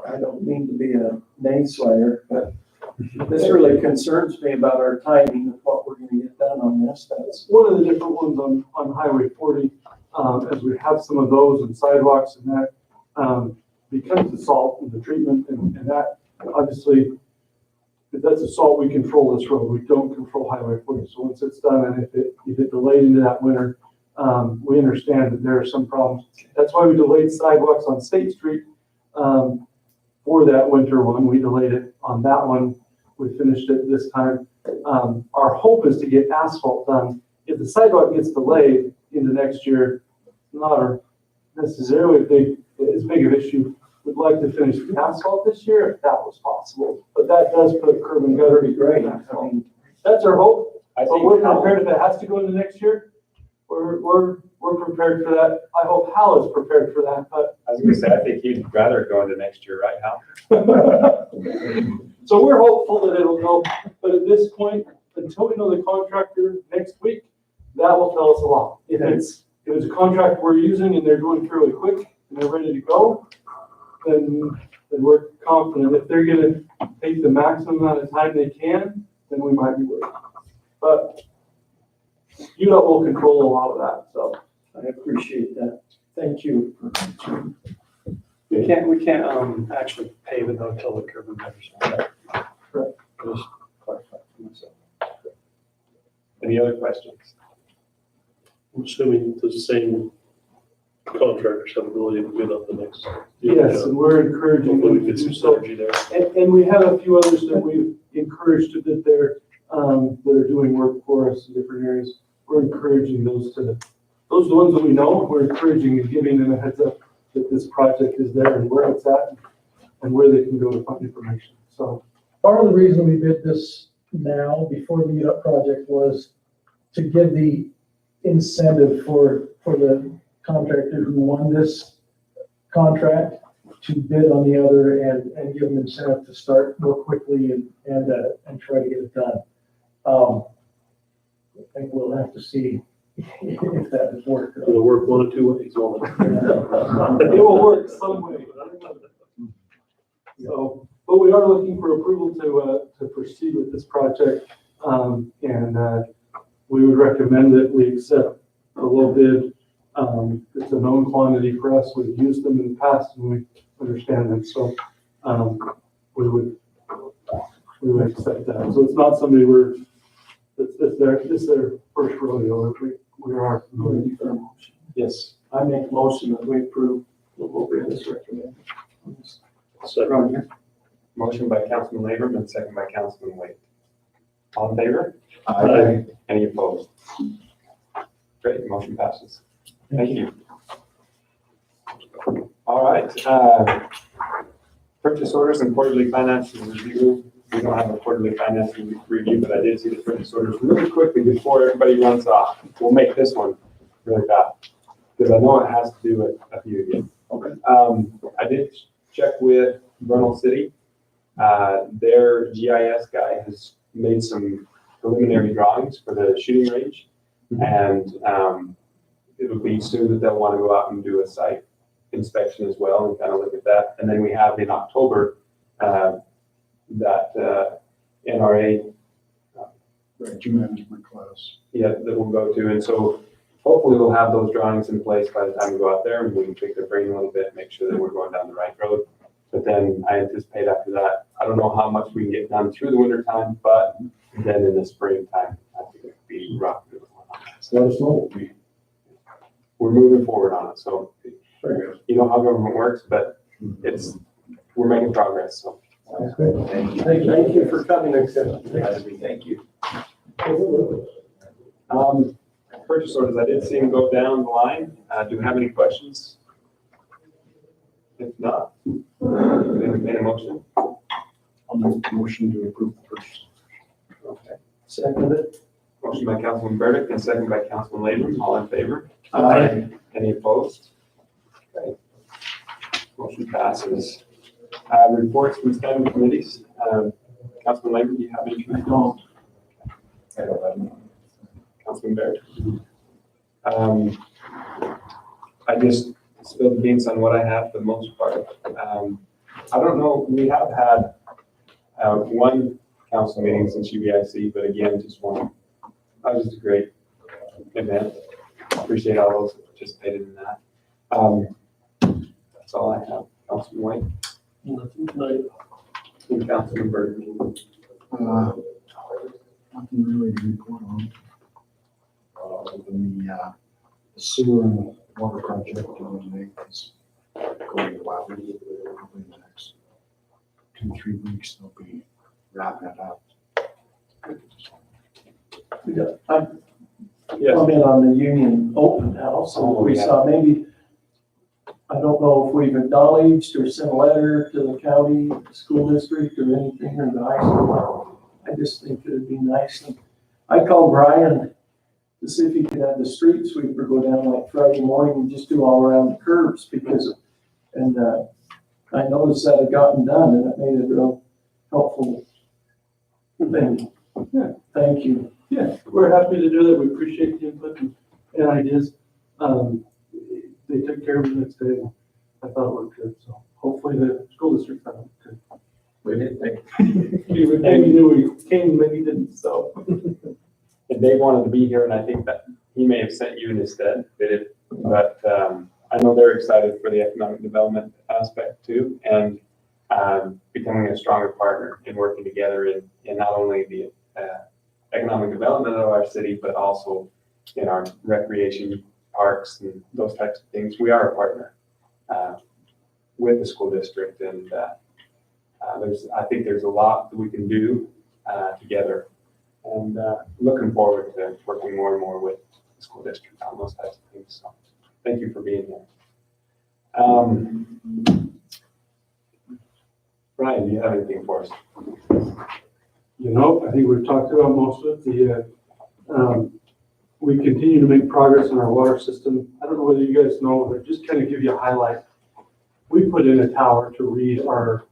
I don't mean to be a naysayer, but this really concerns me about our timing of what we're going to get done on this. That's one of the different ones on Highway 40, as we have some of those and sidewalks and that, because the salt and the treatment and that, obviously, if that's a salt, we control this road. We don't control Highway 40. So once it's done and if it delayed into that winter, we understand that there are some problems. That's why we delayed sidewalks on State Street for that winter one. We delayed it on that one. We finished it this time. Our hope is to get asphalt done. If the sidewalk gets delayed into next year, not necessarily as big of an issue. We'd like to finish the asphalt this year if that was possible, but that does put curb and gutter. pretty great. I mean, that's our hope. But we're prepared if it has to go into next year. We're prepared for that. I hope Hal is prepared for that, but. I was gonna say, I think he'd rather go into next year, right, Hal? So we're hopeful that it'll go, but at this point, until we know the contractor next week, that will tell us a lot. If it's a contractor we're using and they're doing fairly quick and they're ready to go, then we're confident. If they're gonna take the maximum amount of time they can, then we might be worried. But UDOT will control a lot of that, so. I appreciate that. Thank you. We can't actually pave it though till the curb and gutters are done. Right. Just clarify for myself. Any other questions? I'm assuming the same contractors have ability to bid on the next. Yes, and we're encouraging Hopefully them we to get do some so. synergy there. And we have a few others that we've encouraged to bid there, that are doing work for us in different areas. We're encouraging those are the ones that we know. We're encouraging and giving them a heads up that this project is there and where it's at and where they can go to find information. So part of the reason we bid this now, before the UDOT project, was to give the incentive for the contractor who won this contract to bid on the other and give them incentive to start more quickly and try to get it done. I think we'll have to see if that has worked. It'll work one of two ways, won't it? it will work some way. So, but we are looking for approval to proceed with this project. We would recommend that we accept a low bid. It's a known quantity for us. We've used them in the past and we understand them. So, we would accept that. So it's not somebody it's their first rodeo. We are familiar. Yes. I make a motion that we approve what we just recommended. So, Motion by Councilman Labor and second by Councilman Wade. All in favor? Aye. Any opposed? Great, motion passes. Thank you. All right, purchase orders and quarterly financial review. We don't have a quarterly financial review, but I did see the purchase orders really quickly before everybody runs off. We'll make this one really fast, because I know it has to do with a few of you. Okay. I did check with Vernal City. Their GIS guy has made some preliminary drawings for the shooting range, and it'll be soon that they'll want to go out and do a site inspection as well and kind of look at that. And then we have in October that NRA Right, management class. Yeah, that we'll go to. And so hopefully we'll have those drawings in place by the time we go out there and we can pick their brain a little bit, make sure that we're going down the right road. But then I anticipate after that, I don't know how much we can get done through the winter time, but then in the springtime, I think it could be rough. So let us know. We're moving forward on it. So Very good. you know how government works, but we're making progress. So That's great. Thank you for coming. thank you. Purchase orders, I did see them go down the line. Do you have any questions? If not, entertain a motion. I'll make the motion to approve the purchase. Okay. Seconded. Motion by Councilman Burdick and second by Councilman Labor. All in favor? Aye. Any opposed? Okay. Motion passes. Reports from standing committees. Councilman Labor, do you have any? I don't. I don't have any. Councilman Barrett? I just spilled the beans on what I have for the most part. I don't know, we have had one council meeting since UBIC, but again, just one. That was just a great event. Appreciate all those that participated in that. That's all I have. Councilman White Nothing tonight. and Councilman Burke. Nothing really to report on. Other than the sewer and water project is going well. Probably in the next 2-3 weeks, they'll be wrapping it up. We got, I Yes. comment on the Union Open House, and we saw maybe, I don't know if we've acknowledged or sent a letter to the county, school district, or anything, or the high school. I just think it'd be nice. And I called Brian to see if he could have the street sweeper go down like Friday morning and just do all around the curbs because, and I noticed that had gotten done and it made it real helpful thing. Yeah. Thank you. Yeah, we're happy to do that. We appreciate the input and ideas. They took care of it the next day. I thought it looked good, so hopefully the school district thought it looked good. We did think. Maybe knew we came, maybe didn't, so. And Dave wanted to be here, and I think that he may have sent you instead, but I know they're excited for the economic development aspect too, and becoming a stronger partner and working together in not only the economic development of our city, but also in our recreation parks and those types of things. We are a partner with the school district, and I think there's a lot that we can do together. And looking forward to working more and more with the school district on those types of things. So thank you for being here. Brian, do you have anything for us? You know, I think we've talked about most of it. We continue to make progress in our water system. I don't know whether you guys know, but just kind of give you a highlight. We put in a tower to read our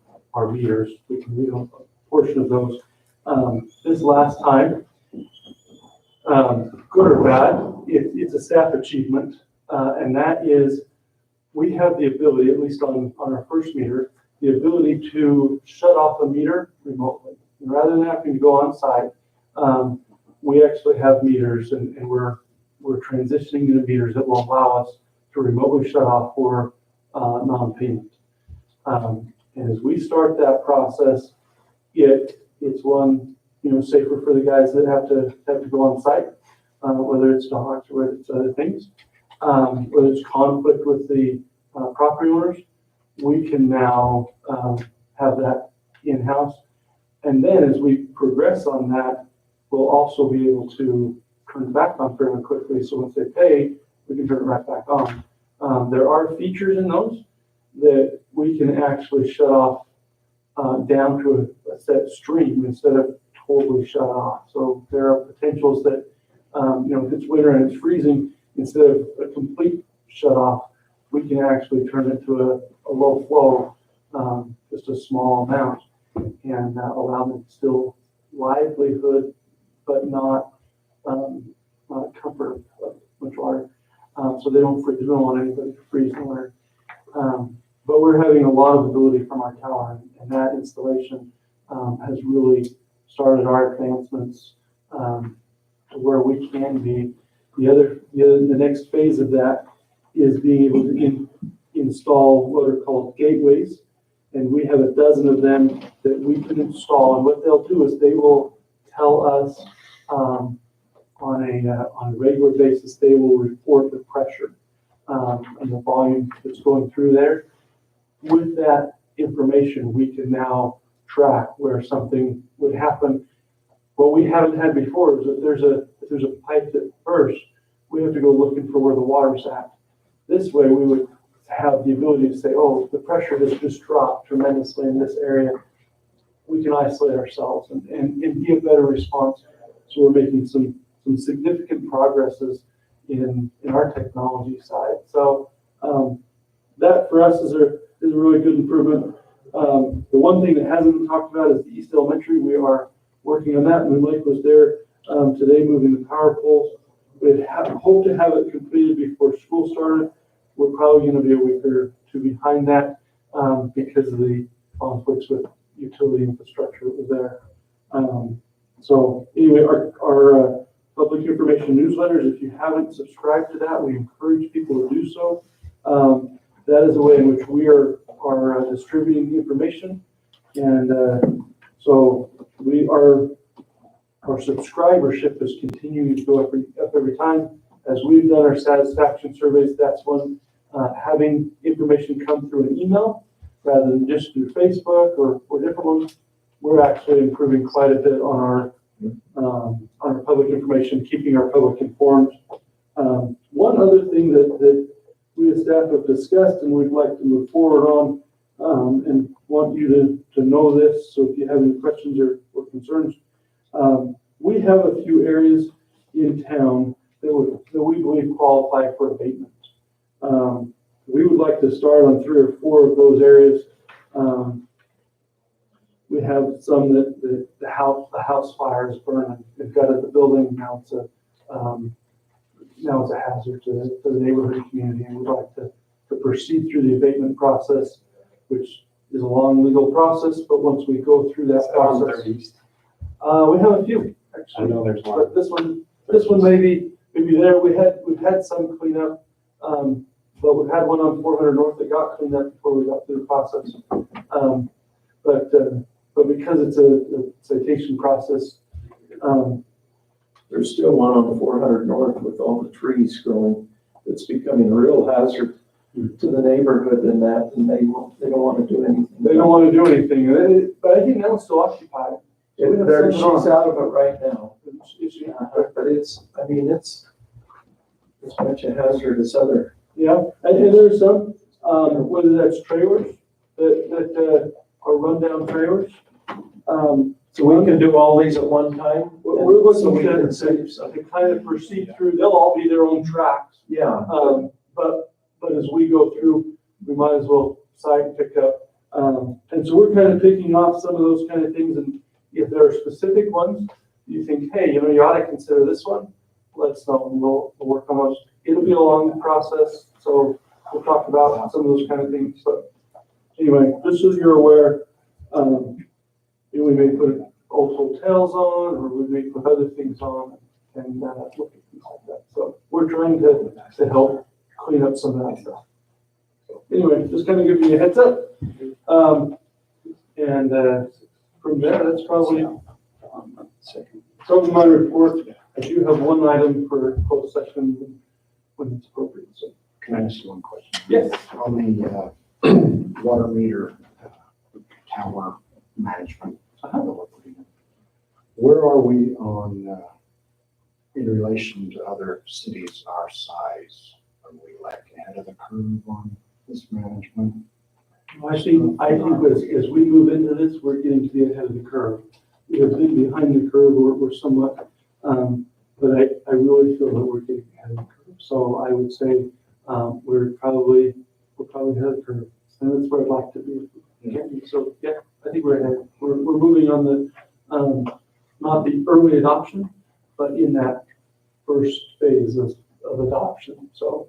meters. We can read a portion of those. This last time, good or bad, it's a staff achievement, and that is we have the ability, at least on our first meter, the ability to shut off a meter remotely. And rather than having to go on site, we actually have meters, and we're transitioning to meters that will allow us to remotely shut off for non-payment. And as we start that process, it's one, safer for the guys that have to go on site, whether it's dogs or whether it's other things, whether it's conflict with the property owners. We can now have that in-house. And then as we progress on that, we'll also be able to turn it back on fairly quickly. So once they pay, we can turn it right back on. There are features in those that we can actually shut off down to a set stream instead of totally shut off. So there are potentials that, if it's winter and it's freezing, instead of a complete shut off, we can actually turn it to a low flow, just a small amount, and allow them still livelihood, but not comfort of much water. So they don't freeze. We don't want anybody to freeze in the winter. But we're having a lot of ability from our tower, and that installation has really started our advancements to where we can be. The next phase of that is being able to install what are called gateways. And we have a dozen of them that we can install. And what they'll do is they will tell us on a regular basis, they will report the pressure and the volume that's going through there. With that information, we can now track where something would happen. What we haven't had before is that if there's a pipe that bursts, we have to go looking for where the water's at. This way, we would have the ability to say, oh, the pressure has just dropped tremendously in this area. We can isolate ourselves and give better response. So we're making some significant progresses in our technology side. So that for us is a really good improvement. The one thing that hasn't been talked about is the East Elementary. We are working on that. Moon Lake was there today moving the power poles. We hope to have it completed before school started. We're probably going to be a week or two behind that because of the conflicts with utility infrastructure that was there. So anyway, our public information newsletters, if you haven't subscribed to that, we encourage people to do so. That is a way in which we are distributing the information. And so our subscribership is continuing to go up every time. As we've done our satisfaction surveys, that's one, having information come through an email rather than just through Facebook or different ones. We're actually improving quite a bit on our public information, keeping our public informed. One other thing that we as staff have discussed and we'd like to move forward on, and want you to know this, so if you have any questions or concerns, we have a few areas in town that we believe qualify for abatement. We would like to start on 3 or 4 of those areas. We have some that the house fires burn and gutted the building. Now it's a hazard to the neighborhood community, and we'd like to proceed through the abatement process, which is a long legal process. But once we go through that process, we have a few actually. I know there's one. But this one maybe there. We've had some cleanup, but we've had one on 400 North that got cleaned up before we got through the process. But because it's a citation process, There's still one on the 400 North with all the trees growing. It's becoming a real hazard to the neighborhood and that, and they don't want to do anything. they don't want to do anything. But I think that one's still occupied. She's out of it right now. Is she? But it's much a hazard as other. Yeah, and there's some, whether that's trailers that are rundown trailers. So we can do all these at one time? We're looking So we to can save some. kind of proceed through. They'll all be their own tracks. Yeah. But as we go through, we might as well side pick up. And so we're kind of picking off some of those kind of things. And if there are specific ones, you think, hey, you ought to consider this one, let us know and we'll work on those. It'll be a long process, so we'll talk about some of those kind of things. But anyway, just so you're aware, we may put old hotels on, or we may put other things on, and look at things like that. So we're trying to help clean up some of that stuff. So anyway, just kind of give you a heads up. And from there, that's probably some of my report. I do have one item for closed session when it's appropriate. So Can I ask you one question? yes, On the water meter tower management, where are we on, in relation to other cities our size? Are we like ahead of the curve on this management? I think as we move into this, we're getting to be ahead of the curve. We have been behind the curve, we're somewhat, but I really feel that we're getting ahead of the curve. So I would say we're probably ahead of the curve, and that's where I'd like to be. So yeah, I think we're ahead. We're moving on the not the early adoption, but in that first phase of adoption. So.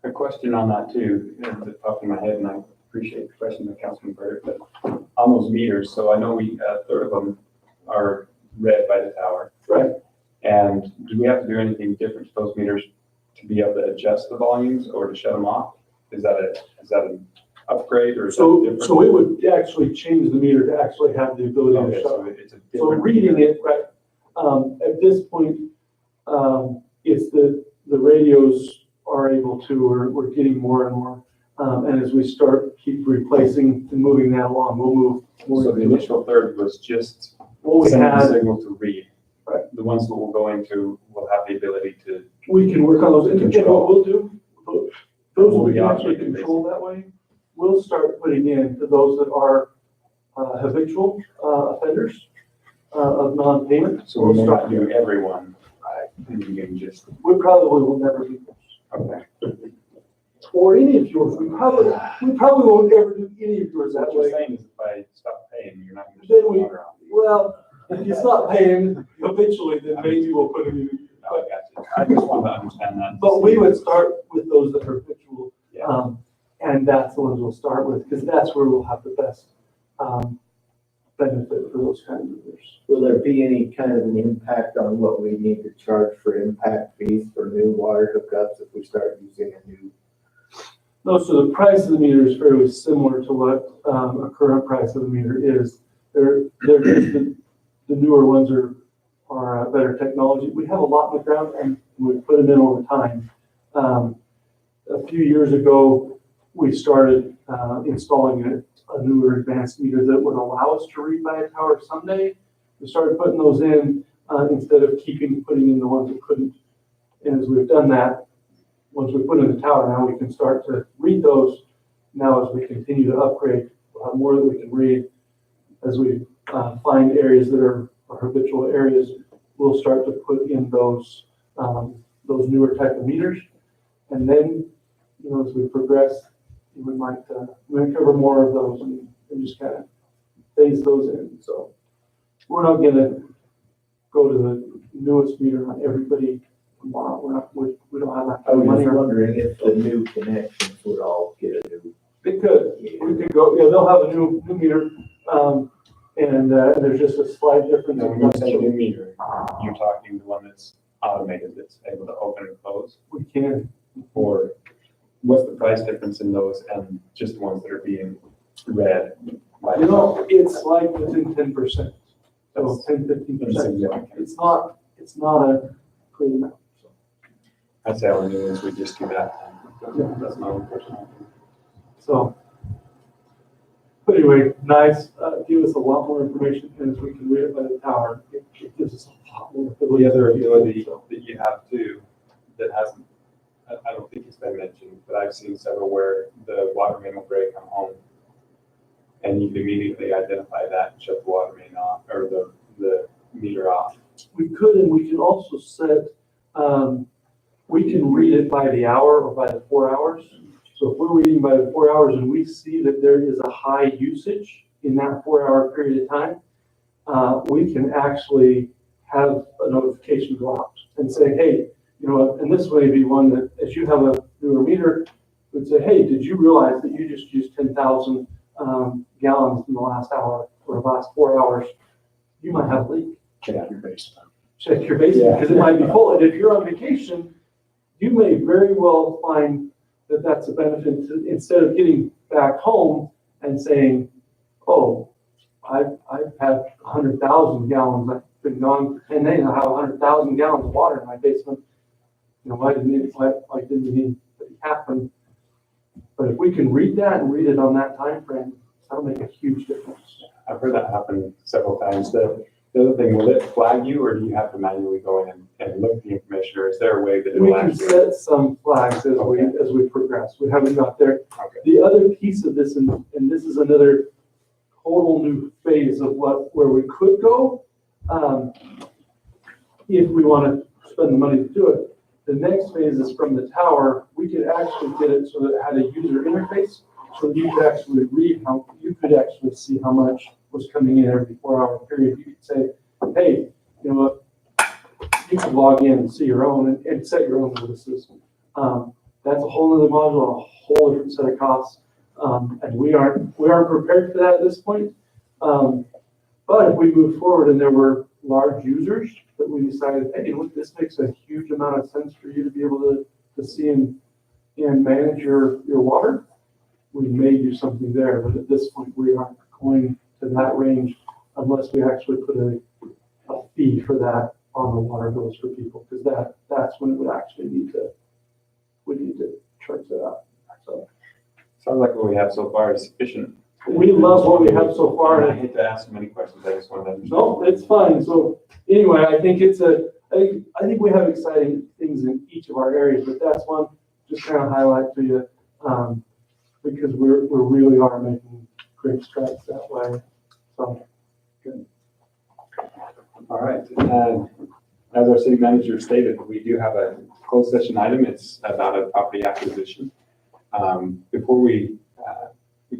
A question on that too, that popped in my head, and I appreciate the question that Councilman Burdick, but on those meters, so I know a third of them are read by the tower. Right. And do we have to do anything different to those meters to be able to adjust the volumes or to shut them off? Is that an upgrade or is that So, different? so it would actually change the meter to actually have the ability Okay, to shut. so it's a So different. reading meter. it, right, at this point, it's the radios are able to, we're getting more and more. And as we keep replacing and moving that along, we'll move more. So the into it. initial third was just What we sending the had, signal to read. Right. The ones that will go into will have the ability to. we can work on those. And again, what we'll do, those Will we be can actually automated, control that way. We'll start putting in to those that are habitual offenders of non-payment. So we We'll may start not do everyone. And you can just, We probably will never do this. okay. Or any of yours. We probably won't ever do any of yours So that what you're way. saying is if I stop paying, you're not going to Then shut the we- water off. Well, if you stop paying habitually, then maybe we'll put it in. No, I got you. I just wanted to understand that. But we would start with those that are habitual. Yeah. And that's the ones we'll start with, because that's where we'll have the best, benefit for those kind of users. Will there be any kind of an impact on what we need to charge for impact fees for new water hookups if we start using a new? No, so the price of the meter is fairly similar to what, a current price of the meter is. They're just the newer ones are better technology. We have a lot in the ground and we put them in over time. A few years ago, we started installing a newer advanced meter that would allow us to read by a tower someday. We started putting those in instead of putting in the ones that couldn't. And as we've done that, once we put in the tower, now we can start to read those. Now as we continue to upgrade, we'll have more that we can read. As we find areas that are habitual areas, we'll start to put in those newer type of meters. And then, as we progress, we might cover more of those and just kind of phase those in. So we're not gonna go to the newest meter on everybody tomorrow. We don't have that I kind of was money. just wondering if the new connections would all get a new. We could go, they'll have a new meter, and there's just a slight difference. Now, when you say new meter, you're talking the one that's automated, that's able to open and close? We can. Or what's the price difference in those and just the ones that are being read? by- It's like within 10%. So 10-15%. Insignificant. It's not a great amount. So. I'd say all we do is we just do that. That's my own personal opinion. So, but anyway, nice, give us a lot more information, and as we can read it by the tower, it gives us a lot more. The other ability that you have too, that hasn't, I don't think it's been mentioned, but I've seen several where the water main will break on home. And you can immediately identify that and shut the water main off, or the meter off. We could, and we can also set, we can read it by the hour or by the 4 hours. So if we're reading by the 4 hours and we see that there is a high usage in that 4 hour period of time, we can actually have a notification go out and say, hey, and this may be one that as you have a newer meter, would say, hey, did you realize that you just used 10,000 gallons in the last hour or the last 4 hours? You might have a leak. Check your basement. Check your basement, because it might be full. And if you're on vacation, you may very well find that that's a benefit to, instead of getting back home and saying, oh, I've had 100,000 gallons. I've been gone for 10 days. I have 100,000 gallons of water in my basement. Why didn't anything happen? But if we can read that and read it on that time frame, that'll make a huge difference. I've heard that happen several times. The other thing, will it flag you or do you have to manually go in and look at the information, or is there a way that it We will can actually? set some flags as we progress. We haven't got there. Okay. The other piece of this, and this is another total new phase of where we could go, if we want to spend the money to do it. The next phase is from the tower. We could actually get it so that it had a user interface, so that you could actually you could actually see how much was coming in every 4 hour period. You could say, hey, you know what? You can log in and see your own and set your own notices. That's a whole other module, a whole different set of costs. And we aren't prepared for that at this point. But But if we move forward and there were large users that we decided, hey, look, this makes a huge amount of sense for you to be able to see and manage your water, we may do something there. But at this point, we aren't going to that range unless we actually put a fee for that on the water bills for people, because that's when it would actually need to charge that out. So Sounds like what we have so far is sufficient. we love what we have so far, I and hate to ask so many questions, I just wanted to understand. no, it's fine. So anyway, I think I think we have exciting things in each of our areas, but that's one just kind of highlight to you, because we really are making great strides that way. So, good. All right. As our city manager stated, we do have a closed session item. It's about a property acquisition. Before we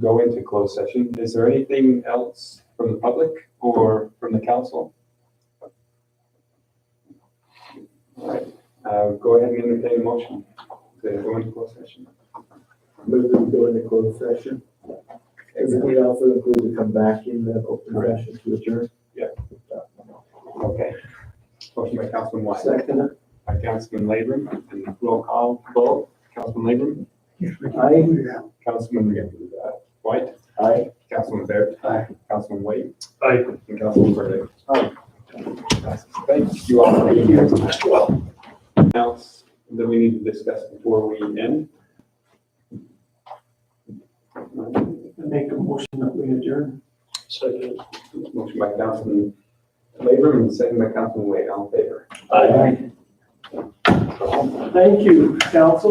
go into closed session, is there anything else from the public or from the council? All right. Go ahead and entertain a motion to go into closed session. Move to go into closed session. And we also include to come back in the open session to adjourn. Okay. Motion by Councilman White. Second. By Councilman Labrum, and roll call vote. Councilman Labrum. Aye. Councilman White. Aye. Councilman Baird. Aye. Councilman Wade. Aye. And Councilman Burdick. Aye. Thank you all for being here. Anything else that we need to discuss before we end? Make a motion that we adjourn. Second. Motion by Councilman Labrum and second by Councilman Wade. All in favor? Aye. Thank you, council.